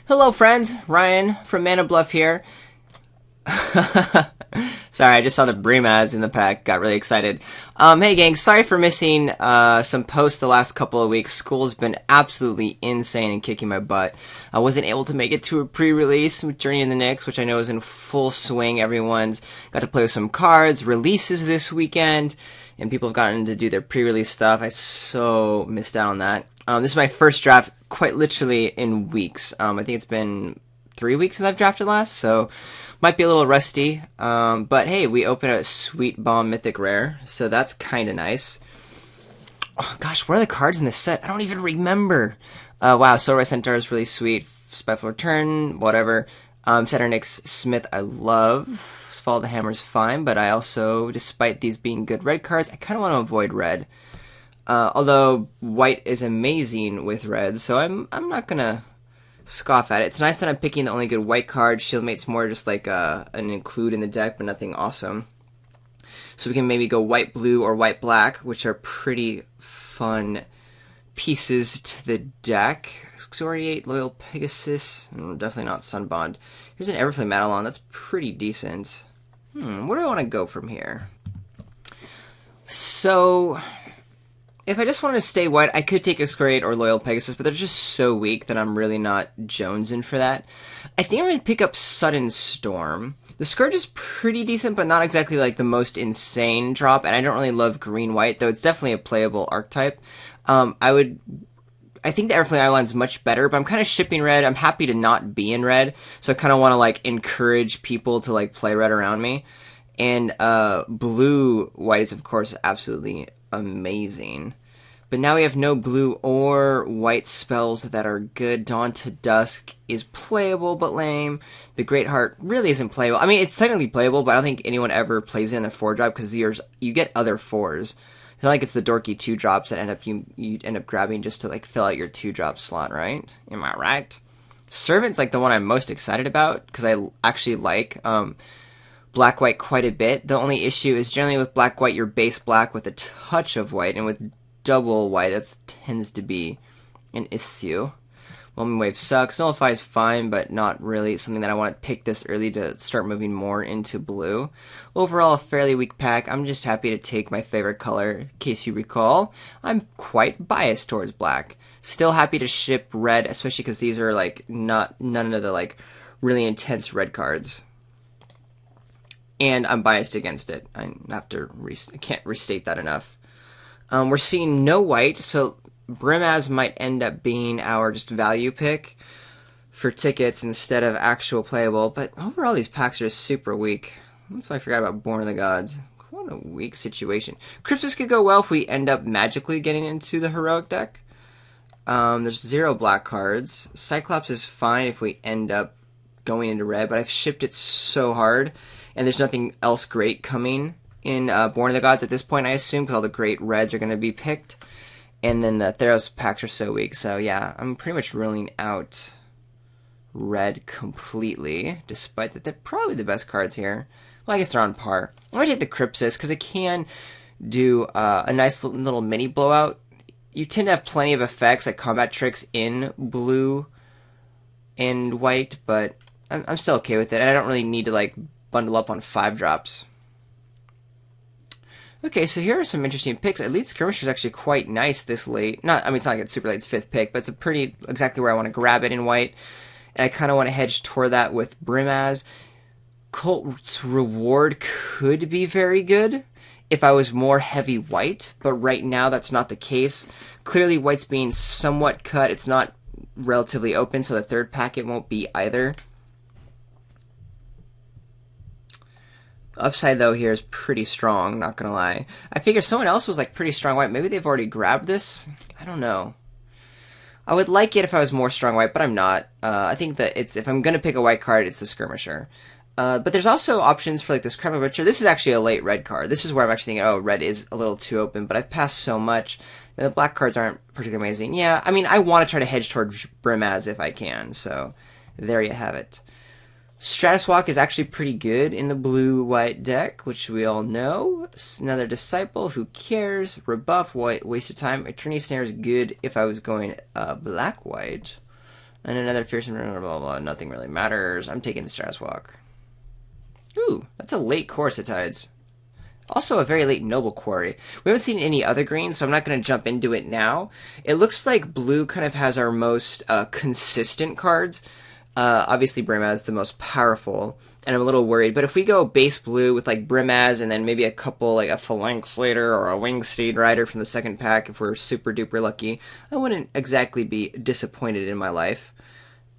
Hello friends, Ryan from Mana Bluff here. Sorry, I just saw the Brimaz in the pack, got really excited. Hey gang, sorry for missing some posts the last couple of weeks. School's been absolutely insane and kicking my butt. I wasn't able to make it to a pre-release with Journey in the Nyx, which I know is in full swing. Everyone's got to play with some cards, releases this weekend, and people have gotten to do their pre-release stuff. I so missed out on that. This is my first draft, quite literally in weeks. I think it's been 3 weeks since I've drafted last, so might be a little rusty. But hey, we open a Sweet Bomb Mythic Rare, so that's kind of nice. Oh gosh, what are the cards in this set? I don't even remember. Wow, Solar Centaur is really sweet. Spiteful Return, whatever. Saturnix Smith, I love. Fall the Hammer's fine, but I also, despite these being good red cards, I kind of want to avoid red. Although white is amazing with red, so I'm not gonna scoff at it. It's nice that I'm picking the only good white card. Shieldmate's more just like an include in the deck, but nothing awesome. So we can maybe go white blue or white black, which are pretty fun pieces to the deck. Excoriate, Loyal Pegasus, definitely not Sunbond. Here's an Everflame Madelon, that's pretty decent. Where do I want to go from here? So if I just wanted to stay white, I could take Excoriate or Loyal Pegasus, but they're just so weak that I'm really not jonesing for that. I think I'm going to pick up Sudden Storm. The Scourge is pretty decent, but not exactly like the most insane drop, and I don't really love green-white, though it's definitely a playable archetype. I think the Everflame Madelon's much better, but I'm kind of shipping red. I'm happy to not be in red, so I kind of want to like encourage people to like play red around me. And blue-white is, of course, absolutely amazing. But now we have no blue or white spells that are good. Dawn to Dusk is playable but lame. The Great Heart really isn't playable. I mean, it's technically playable, but I don't think anyone ever plays it in the 4-drop because you get other 4s. I feel like it's the dorky 2-drops that you end up grabbing just to like fill out your 2-drop slot, right? Am I right? Servant's like the one I'm most excited about because I actually like black-white quite a bit. The only issue is generally with black-white, you're base black with a touch of white, and with double white, that tends to be an issue. Whelming Wave sucks. Nullify is fine, but not really something that I want to pick this early to start moving more into blue. Overall, a fairly weak pack. I'm just happy to take my favorite color. In case you recall, I'm quite biased towards black. Still happy to ship red, especially because these are like none of the like really intense red cards. And I'm biased against it. I can't restate that enough. We're seeing no white, so Brimaz might end up being our just value pick for tickets instead of actual playable. But overall, these packs are super weak. That's why I forgot about Born of the Gods. What a weak situation. Cryptus could go well if we end up magically getting into the heroic deck. There's 0 black cards. Cyclops is fine if we end up going into red, but I've shipped it so hard, and there's nothing else great coming in Born of the Gods at this point, I assume, because all the great reds are going to be picked. And then the Theros packs are so weak, so yeah, I'm pretty much ruling out red completely, despite that they're probably the best cards here. Well, I guess they're on par. I'm going to take the Crypsis, because it can do a nice little mini blowout. You tend to have plenty of effects, like combat tricks in blue and white, but I'm still okay with it, and I don't really need to like bundle up on 5-drops. Okay, so here are some interesting picks. Elite Skirmisher is actually quite nice this late. I mean, it's not like it's super late, it's 5th pick, but it's a pretty, exactly where I want to grab it in white. And I kind of want to hedge toward that with Brimaz. Cult's Reward could be very good if I was more heavy white, but right now that's not the case. Clearly, white's being somewhat cut. It's not relatively open, so the 3rd packet won't be either. Upside, though, here is pretty strong, not gonna lie. I figured someone else was, like, pretty strong white. Maybe they've already grabbed this? I don't know. I would like it if I was more strong white, but I'm not. I think that if I'm gonna pick a white card, it's the Skirmisher. But there's also options for, like, this Crema Butcher. This is actually a late red card. This is where I'm actually thinking, oh, red is a little too open, but I've passed so much that the black cards aren't particularly amazing. Yeah, I mean, I want to try to hedge toward Brimaz if I can, so there you have it. Stratus Walk is actually pretty good in the blue-white deck, which we all know. Another Disciple, who cares? Rebuff, white, waste of time. Attorney Snare is good if I was going black-white. And another fearsome, blah, blah, blah. Nothing really matters. I'm taking the Stratus Walk. Ooh, that's a late Corsetides. Also a very late Noble Quarry. We haven't seen any other greens, so I'm not going to jump into it now. It looks like blue kind of has our most consistent cards. Obviously, Brimaz the most powerful, and I'm a little worried. But if we go base blue with like Brimaz and then maybe a couple, like a Phalanx Leader or a Wingsteed Rider from the second pack, if we're super duper lucky, I wouldn't exactly be disappointed in my life.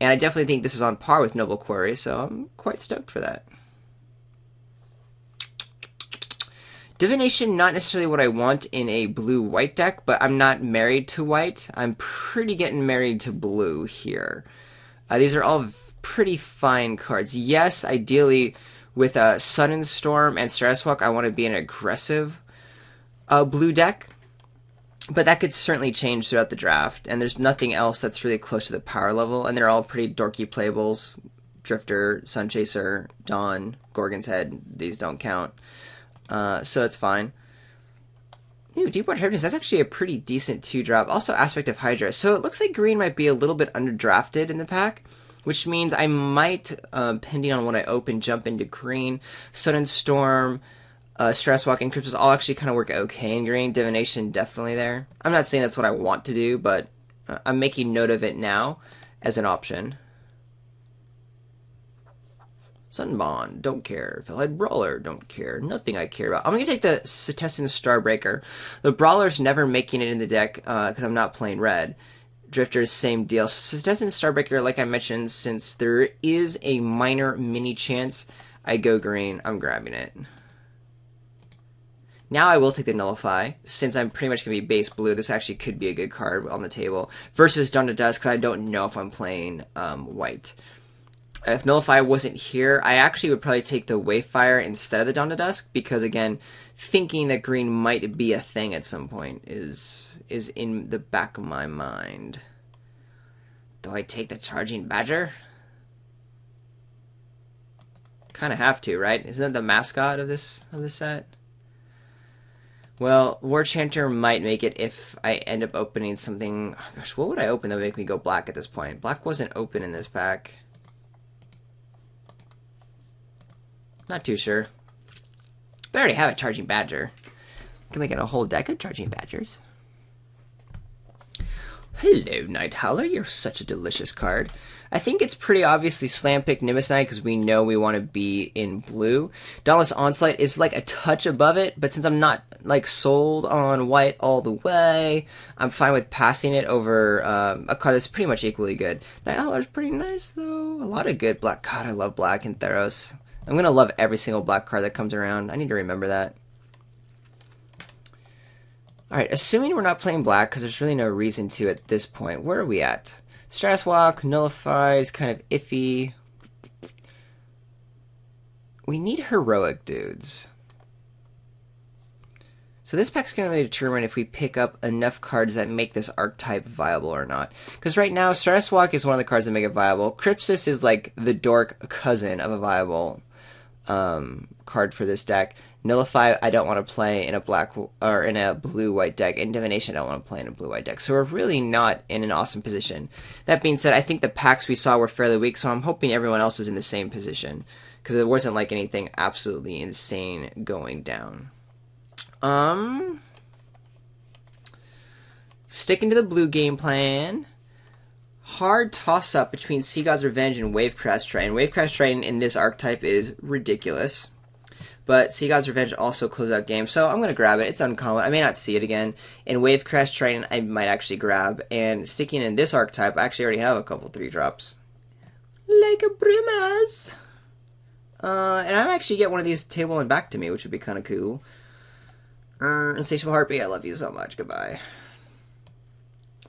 And I definitely think this is on par with Noble Quarry, so I'm quite stoked for that. Divination, not necessarily what I want in a blue-white deck, but I'm not married to white. I'm pretty getting married to blue here. These are all pretty fine cards. Yes, ideally, with Sudden Storm and Stratus Walk, I want to be an aggressive blue deck. But that could certainly change throughout the draft, and there's nothing else that's really close to the power level, and they're all pretty dorky playables. Drifter, Sunchaser, Dawn, Gorgon's Head, these don't count. So it's fine. Ooh, Deepwater Hypnotist, that's actually a pretty decent 2-drop. Also Aspect of Hydra. So it looks like green might be a little bit underdrafted in the pack, which means I might, depending on what I open, jump into green. Sudden Storm, Stress Walk, and Cryptos all actually kind of work okay in green. Divination, definitely there. I'm not saying that's what I want to do, but I'm making note of it now as an option. Sunbond, don't care. Fellhead Brawler, don't care. Nothing I care about. I'm going to take the Setessan Starbreaker. The Brawler's never making it in the deck because I'm not playing red. Drifter's same deal. Setessan Starbreaker, like I mentioned, since there is a minor mini chance I go green, I'm grabbing it. Now I will take the Nullify. Since I'm pretty much going to be base blue, this actually could be a good card on the table. Versus Dawn to Dusk, because I don't know if I'm playing white. If Nullify wasn't here, I actually would probably take the Wayfire instead of the Dawn to Dusk, because again, thinking that green might be a thing at some point is in the back of my mind. Do I take the Charging Badger? Kind of have to, right? Isn't that the mascot of this set? Well, War Chanter might make it if I end up opening something. Oh gosh, what would I open that would make me go black at this point? Black wasn't open in this pack. Not too sure. But I already have a Charging Badger. I can make it a whole deck of Charging Badgers. Hello, Night Howler. You're such a delicious card. I think it's pretty obviously slam pick Nimbus Knight because we know we want to be in blue. Dauntless Onslaught is like a touch above it, but since I'm not like sold on white all the way, I'm fine with passing it over a card that's pretty much equally good. Night Howler's pretty nice though. A lot of good black. God, I love black in Theros. I'm going to love every single black card that comes around. I need to remember that. Alright, assuming we're not playing black, because there's really no reason to at this point. Where are we at? Stratus Walk, Nullifies, kind of iffy. We need heroic dudes. So this pack's going to really determine if we pick up enough cards that make this archetype viable or not. Because right now, Stratus Walk is one of the cards that make it viable. Crypsis is like the dork cousin of a viable card for this deck. Nullify, I don't want to play in a black or in a blue-white deck. And Divination, I don't want to play in a blue-white deck. So we're really not in an awesome position. That being said, I think the packs we saw were fairly weak, so I'm hoping everyone else is in the same position. Because it wasn't like anything absolutely insane going down. Sticking to the blue game plan. Hard toss-up between Sea God's Revenge and Wavecrash Triton. Wavecrash Triton in this archetype is ridiculous. But Sea God's Revenge also closed out game, so I'm going to grab it. It's uncommon. I may not see it again. In Wavecrash Triton, I might actually grab. And sticking in this archetype, I actually already have a couple 3-drops. Like a Brimaz. And I might actually get one of these tabling back to me, which would be kind of cool. Insatiable Heartbeat, I love you so much. Goodbye.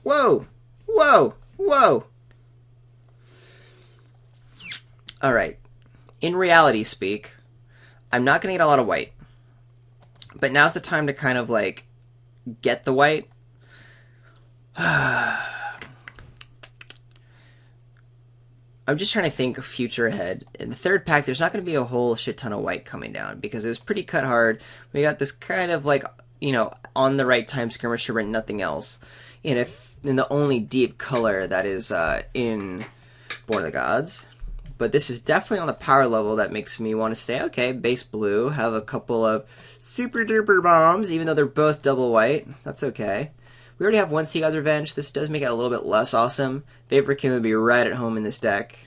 Whoa! Whoa! Whoa! Alright. In reality speak, I'm not going to get a lot of white. But now's the time to kind of, like, get the white. I'm just trying to think future ahead. In the third pack, there's not going to be a whole shit ton of white coming down because it was pretty cut hard. We got this kind of, like, you know, on the right time skirmisher, but nothing else. And if in the only deep color that is in Born of the Gods. But this is definitely on the power level that makes me want to stay. Okay, base blue, have a couple of super duper bombs, even though they're both double white. That's okay. We already have one Sea God's Revenge. This does make it a little bit less awesome. Vaporkin would be right at home in this deck.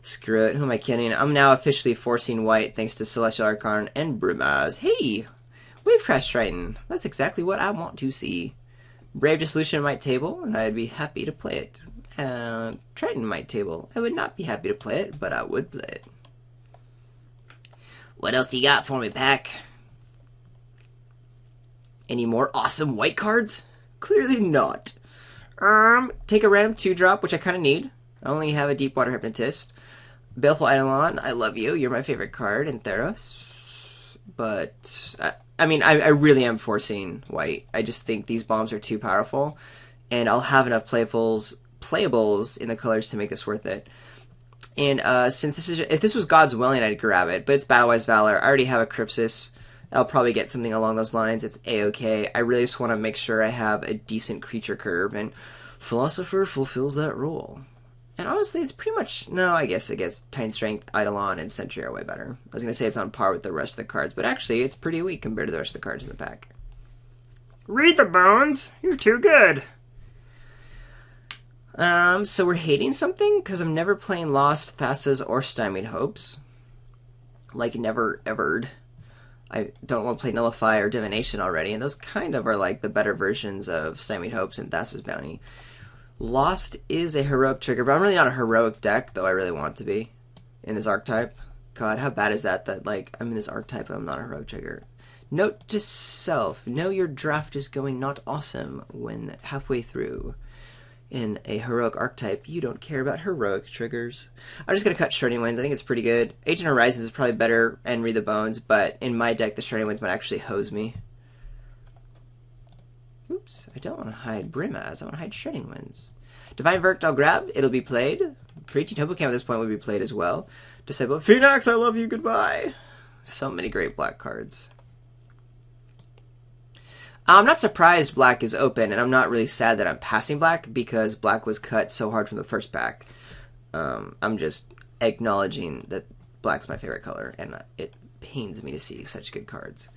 Screw it, who am I kidding? I'm now officially forcing white thanks to Celestial Archon and Brumaz. Hey! Wavecrash Triton. That's exactly what I want to see. Brave Dissolution might table, and I'd be happy to play it. Triton might table. I would not be happy to play it, but I would play it. What else you got for me, pack? Any more awesome white cards? Clearly not. Take a random 2-drop, which I kind of need. I only have a Deep Water Hypnotist. Baleful Eidolon, I love you. You're my favorite card in Theros. But, I mean, I really am forcing white. I just think these bombs are too powerful. And I'll have enough playables in the colors to make this worth it. And since this is, if this was God's Willing, I'd grab it. But it's Battlewise Valor. I already have a Crypsis. I'll probably get something along those lines. It's A-okay. I really just want to make sure I have a decent creature curve. And Philosopher fulfills that role. And honestly, it's pretty much... No, I guess Titan Strength, Eidolon, and Sentry are way better. I was going to say it's on par with the rest of the cards, but actually, it's pretty weak compared to the rest of the cards in the pack. Read the bones! You're too good! So we're hating something? Because I'm never playing Lost, Thassa's, or Stymied Hopes. Like, never ever'd. I don't want to play Nullify or Divination already, and those kind of are like the better versions of Stymied Hopes and Thassa's Bounty. Lost is a heroic trigger, but I'm really not a heroic deck, though I really want to be in this archetype. God, how bad is that, like, I'm in this archetype, but I'm not a heroic trigger. Note to self, know your draft is going not awesome when halfway through. In a heroic archetype, you don't care about heroic triggers. I'm just going to cut Shredding Winds. I think it's pretty good. Ancient Horizons is probably better and Read the Bones, but in my deck, the Shredding Winds might actually hose me. Oops, I don't want to hide Brimaz. I want to hide Shredding Winds. Divine Verdict I'll grab. It'll be played. Preaching Hippocampus at this point would be played as well. Disciple Phoenix, I love you, goodbye. So many great black cards. I'm not surprised black is open, and I'm not really sad that I'm passing black, because black was cut so hard from the first pack. I'm just acknowledging that black's my favorite color, and it pains me to see such good cards.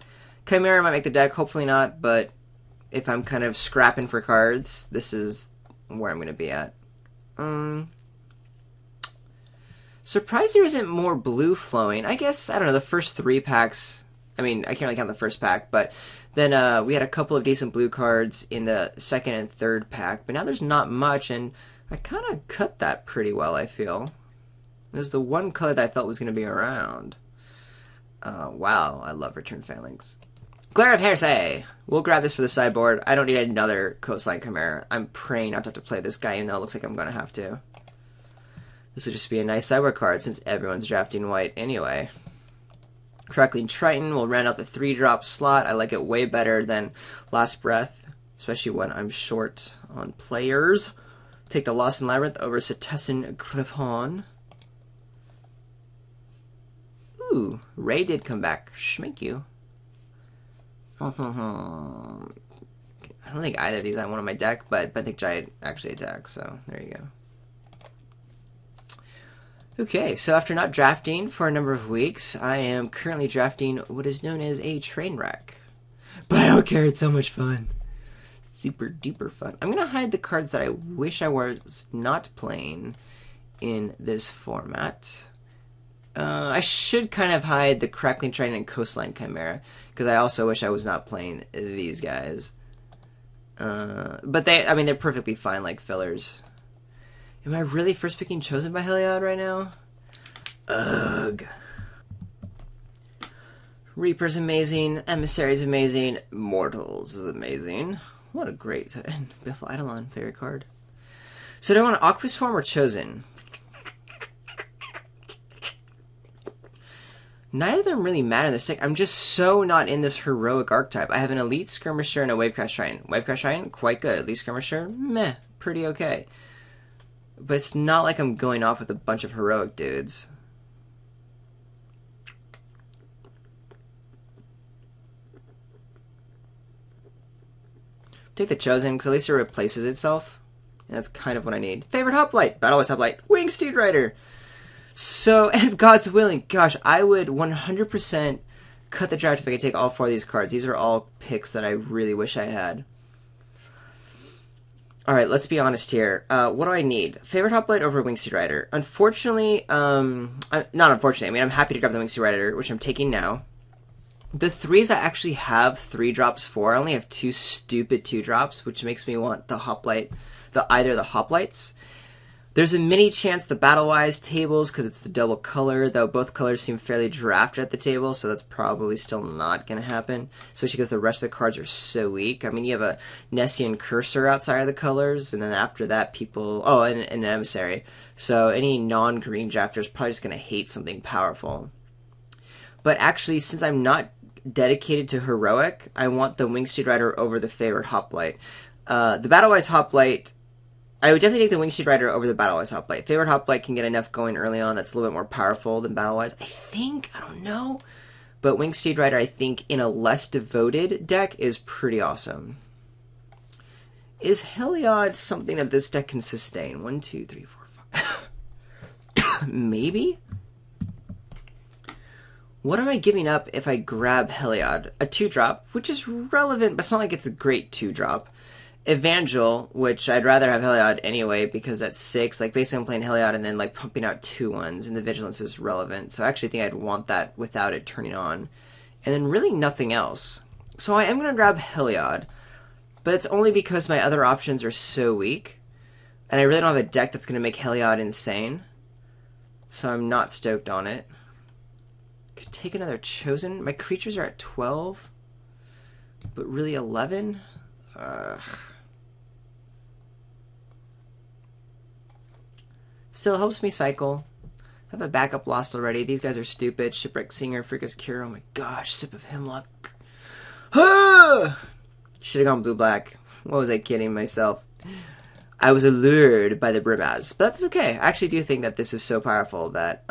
Chimera might make the deck, hopefully not, but if I'm kind of scrapping for cards, this is where I'm going to be at. Surprised there isn't more blue flowing. I guess, I don't know, the first 3 packs, I mean, I can't really count the first pack, but then we had a couple of decent blue cards in the second and third pack, but now there's not much, and I kind of cut that pretty well, I feel. There's the one color that I felt was going to be around. Wow, I love Return Phalanx. Glare of Heresy! We'll grab this for the sideboard. I don't need another Coastline Chimera. I'm praying not to have to play this guy, even though it looks like I'm going to have to. This will just be a nice sideboard card, since everyone's drafting white anyway. Crackling Triton will round out the 3-drop slot. I like it way better than Last Breath, especially when I'm short on players. Take the Lost in Labyrinth over Setessan Griffon. Ooh, Ray did come back. Schmink you. I don't think either of these I want on my deck, but I think Giant actually attacks, so there you go. Okay, so after not drafting for a number of weeks, I am currently drafting what is known as a train wreck. But I don't care, it's so much fun. Super duper fun. I'm going to hide the cards that I wish I was not playing in this format. I should kind of hide the Crackling Triton and Coastline Chimera, because I also wish I was not playing these guys. But I mean, they're perfectly fine like fillers. Am I really first picking Chosen by Heliod right now? Ugh. Reaper's amazing. Emissary's amazing. Mortals is amazing. What a great set. And Biffle Eidolon, favorite card. So do I want Aqua's Form or Chosen? Neither of them really matter in this deck. I'm just so not in this heroic archetype. I have an Elite Skirmisher and a Wavecrash Triton. Wavecrash Triton, quite good. Elite Skirmisher, meh, pretty okay. But it's not like I'm going off with a bunch of heroic dudes. Take the Chosen, because at least it replaces itself. And that's kind of what I need. Favorite hoplite. Battlewise hoplite. Wingsteed Rider. So, and if God's willing, gosh, I would 100% cut the draft if I could take all 4 of these cards. These are all picks that I really wish I had. Alright, let's be honest here. What do I need? Favorite hoplite over Wingsteed Rider. Unfortunately, not unfortunately, I mean, I'm happy to grab the Wingsteed Rider, which I'm taking now. The 3s I actually have 3 drops for. I only have 2 stupid 2 drops, which makes me want the hoplite, either the hoplites. There's a mini chance the Battlewise tables, because it's the double color, though both colors seem fairly drafted at the table, so that's probably still not going to happen, especially because the rest of the cards are so weak. I mean, you have a Nessian Cursor outside of the colors, and then after that people... Oh, and an Emissary. So any non-green drafter is probably just going to hate something powerful. But actually, since I'm not dedicated to Heroic, I want the Wingsteed Rider over the favorite hoplite. The Battlewise hoplite... I would definitely take the Wingsteed Rider over the Battlewise hoplite. Favorite hoplite can get enough going early on that's a little bit more powerful than Battlewise. I think, I don't know. But Wingsteed Rider, I think, in a less devoted deck is pretty awesome. Is Heliod something that this deck can sustain? 1, 2, 3, 4, 5. Maybe? What am I giving up if I grab Heliod? A 2-drop, which is relevant, but it's not like it's a great 2-drop. Evangel, which I'd rather have Heliod anyway, because at 6, like, basically I'm playing Heliod and then, like, pumping out 2-1s, and the Vigilance is relevant, so I actually think I'd want that without it turning on. And then really nothing else. So I am going to grab Heliod, but it's only because my other options are so weak, and I really don't have a deck that's going to make Heliod insane, so I'm not stoked on it. Could take another Chosen. My creatures are at 12, but really 11? Still helps me cycle. I have a backup lost already. These guys are stupid. Shipwreck Singer, Freaker's Cure. Oh my gosh, Sip of Hemlock. Ah! Should have gone blue-black. What was I kidding myself? I was allured by the Brimaz. But that's okay. I actually do think that this is so powerful that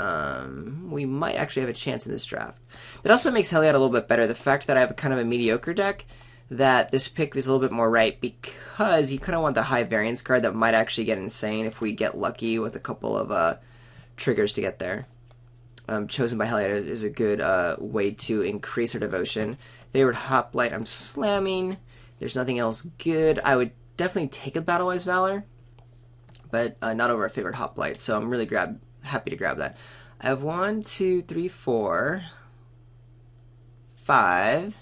we might actually have a chance in this draft. That also makes Heliod a little bit better. The fact that I have a kind of a mediocre deck, that this pick is a little bit more right, because you kind of want the high variance card that might actually get insane if we get lucky with a couple of triggers to get there. Chosen by Heliod is a good way to increase our devotion. Favorite hoplite, I'm slamming. There's nothing else good. I would definitely take a Battlewise Valor, but not over a favorite hoplite, so I'm really happy to grab that. I have 1, 2, 3, 4, 5...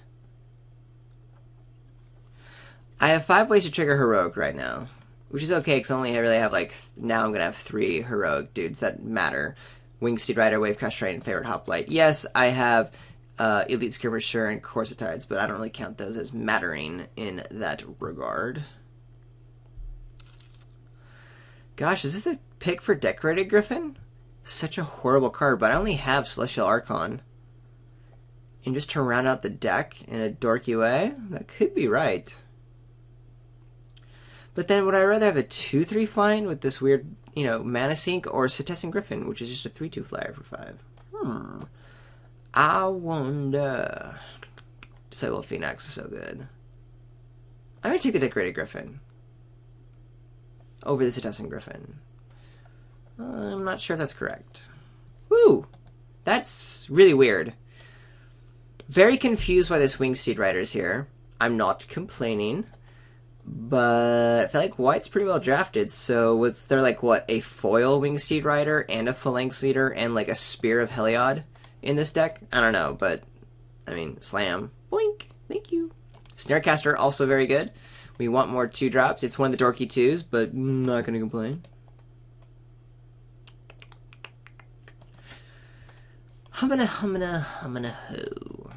I have 5 ways to trigger Heroic right now, which is okay, because I only really have, like, now I'm going to have 3 Heroic dudes that matter. Wingsteed Rider, Wavecrash Train, and Favorite Hoplite. Yes, I have Elite Skirmisher and Corsetides, but I don't really count those as mattering in that regard. Gosh, is this a pick for Decorated Griffin? Such a horrible card, but I only have Celestial Archon. And just to round out the deck in a dorky way, that could be right. But then would I rather have a 2/3 flying with this weird, you know, Mana Sink, or Setessan Griffin, which is just a 3/2 flyer for 5? I wonder. Disciple of Phoenix is so good. I'm going to take the Decorated Griffin over the Setessan Griffin. I'm not sure if that's correct. Woo! That's really weird. Very confused why this Wingsteed Rider's here. I'm not complaining. But I feel like White's pretty well drafted, so was there, like, what, a foil Wingsteed Rider and a Phalanx Leader and, like, a Spear of Heliod in this deck? I don't know, but, I mean, slam. Boink! Thank you. Snarecaster, also very good. We want more 2-drops. It's one of the dorky 2s, but I'm not going to complain. Humana, ho.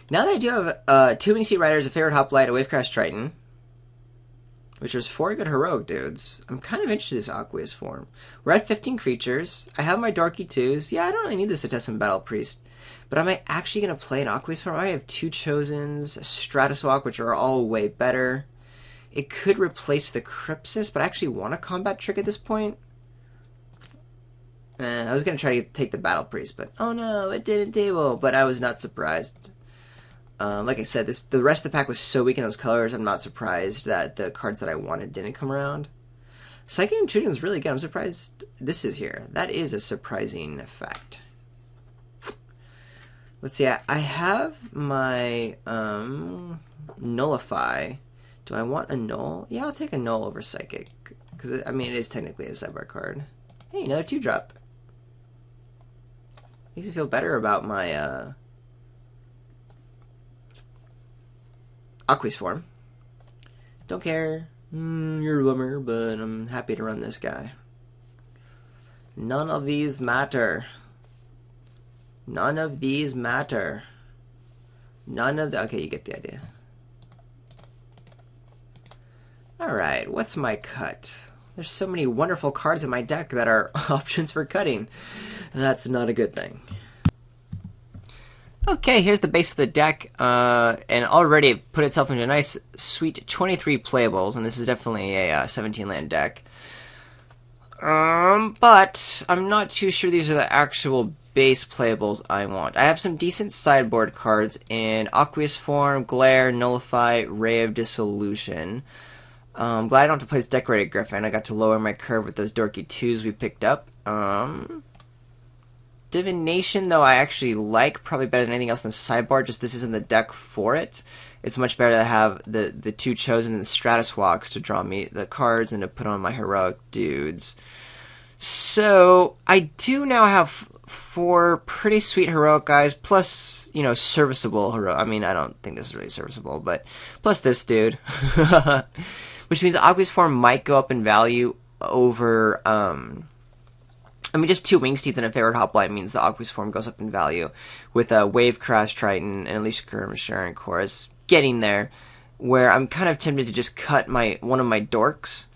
Now that I do have 2 Wingsteed Riders, a Favorite Hoplite, a Wavecrash Triton, which is 4 good Heroic dudes, I'm kind of interested in this Aqueous form. We're at 15 creatures. I have my Dorky 2s. Yeah, I don't really need the Setessan Battle Priest. But am I actually going to play an Aqueous form? I have 2 Chosens, a Stratuswalk, which are all way better. It could replace the Crypsis, but I actually want a combat trick at this point. I was going to try to take the Battle Priest, but oh no, it didn't table. But I was not surprised. Like I said, the rest of the pack was so weak in those colors, I'm not surprised that the cards that I wanted didn't come around. Psychic Intrusion is really good. I'm surprised this is here. That is a surprising fact. Let's see, I have my Nullify. Do I want a Null? Yeah, I'll take a Null over Psychic. Because, I mean, it is technically a sideboard card. Hey, another 2-drop. Makes me feel better about my Aqueous form. Don't care. You're a bummer, but I'm happy to run this guy. None of these matter. None of these matter. None of the... Okay, you get the idea. Alright, what's my cut? There's so many wonderful cards in my deck that are options for cutting. That's not a good thing. Okay, here's the base of the deck, and already it put itself into a nice, sweet 23 playables, and this is definitely a 17-land deck. But I'm not too sure these are the actual base playables I want. I have some decent sideboard cards in Aqueous Form, Glare, Nullify, Ray of Dissolution. Glad I don't have to play this Decorated Griffin. I got to lower my curve with those dorky 2s we picked up. Divination, though, I actually like probably better than anything else in the sideboard, just this isn't the deck for it. It's much better to have the 2 chosen in the Stratus Walks to draw me the cards and to put on my heroic dudes. So, I do now have 4 pretty sweet heroic guys, plus, you know, serviceable heroic. I mean, I don't think this is really serviceable, but plus this dude. Which means Aqueous Form might go up in value over, I mean, just 2 Wingsteeds and a Favorite Hoplite means the Aqueous Form goes up in value. With a Wave Crash Triton and Alicia Skirmisher and Chorus getting there, where I'm kind of tempted to just cut one of my dorks.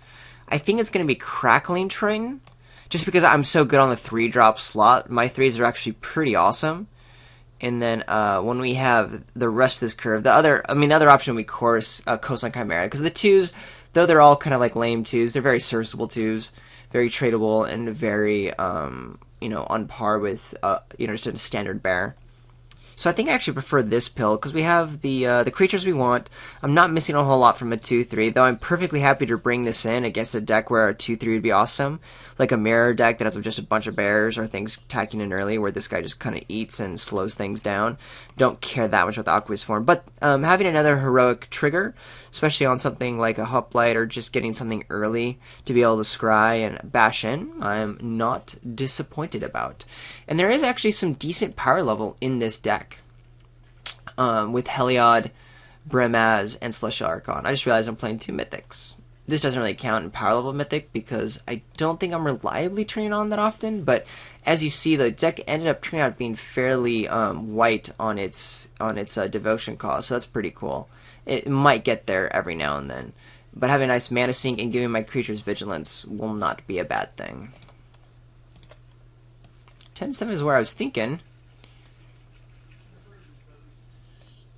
I think it's going to be Crackling Triton, just because I'm so good on the 3-drop slot. My 3s are actually pretty awesome. And then when we have the rest of this curve, the other option would be Coastline Chimera, because the 2s, though they're all kind of like lame 2s, they're very serviceable 2s. Very tradable and very, you know, on par with, you know, just a standard bear. So I think I actually prefer this pill, because we have the creatures we want. I'm not missing a whole lot from a 2-3, though I'm perfectly happy to bring this in against a deck where a 2-3 would be awesome. Like a mirror deck that has just a bunch of bears or things attacking in early, where this guy just kind of eats and slows things down. Don't care that much about the Aqueous Form. But having another heroic trigger, especially on something like a Hoplite or just getting something early to be able to scry and bash in, I'm not disappointed about. And there is actually some decent power level in this deck. With Heliod, Brimaz, and Celestial Archon. I just realized I'm playing 2 Mythics. This doesn't really count in power level Mythic because I don't think I'm reliably turning on that often, but as you see, the deck ended up turning out being fairly white on its devotion cost, so that's pretty cool. It might get there every now and then, but having a nice mana sink and giving my creatures vigilance will not be a bad thing. 10-7 is where I was thinking.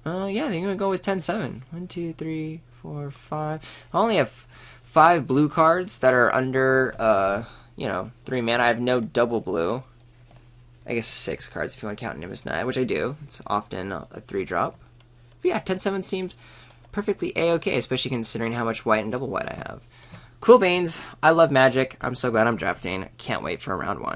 Yeah, they're gonna go with 10-7. 1, 2, 3, 4, 5. I only have 5 blue cards that are under, you know, 3 mana. I have no double blue. I guess 6 cards if you want to count Nimbus Knight, which I do. It's often a 3-drop. But yeah, 10-7 seems perfectly a-okay, especially considering how much white and double white I have. Cool beans. I love Magic. I'm so glad I'm drafting. Can't wait for round 1.